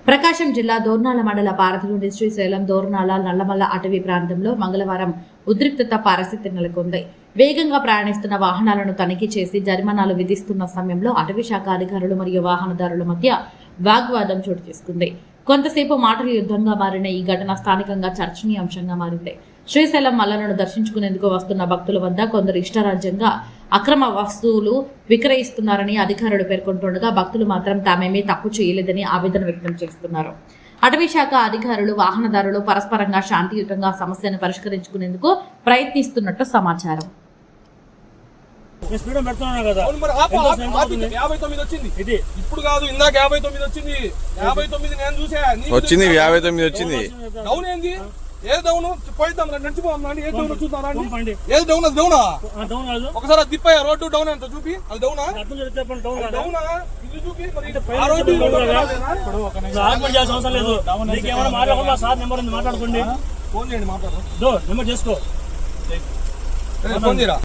ప్రకాశం జిల్లా దోర్నాల మండల పారధి నుండి శ్రీశైలం దోర్నాల నల్లమల్ల అటవీ ప్రాంతంలో మంగళవారం ఉద్రిక్తత పరిస్థితి నెలకొంది. వేగంగా ప్రయాణిస్తున్న వాహనాలను తనిఖీ చేసి జరిమానాలు విధిస్తున్న సమయంలో అటవీ శాఖ అధికారులు మరియు వాహనదారుల మధ్య వాగ్వాదం చోటు చేసుకుంది. కొంతసేపు మాటల యుద్ధంగా మారిన ఈ ఘటన స్థానికంగా చర్చనీయాంశంగా మారింది. శ్రీశైలం మల్లలను దర్శించుకునేందుకు వస్తున్న భక్తుల వద్ద కొందరు ఇష్టారాజ్యంగా అక్రమ వస్తువులు విక్రయిస్తున్నారని అధికారులు పేర్కొంటుండగా, భక్తులు మాత్రం తామేమీ తప్పు చేయలేదని ఆవేదన వ్యక్తం చేస్తున్నారు. అటవీ శాఖ అధికారులు, వాహనదారులు పరస్పరంగా శాంతియుతంగా సమస్యను పరిష్కరించుకునేందుకు ప్రయత్నిస్తున్నట్టు సమాచారం. ఇప్పుడు కాదు, ఇందాక 59 వచ్చింది. 59 నేను చూసా. వచ్చింది 59 వచ్చింది. డౌన్ ఏంది? ఏ డౌన్? పోయిద్దాం, నడిచిపోదాం. ఏ డౌన్ చూద్దాం. ఏది డౌన్? అది డౌనా? ఒకసారి అది తిప్పా రోడ్డు డౌన్ ఎంత చూపి. అది డౌనా? డౌనా? ఇది చూపి. మాట్లాడుకోండి. ఫోన్ చేయండి, మాట్లాడు. నెంబర్ చేసుకో. ఫోన్ చేయరా.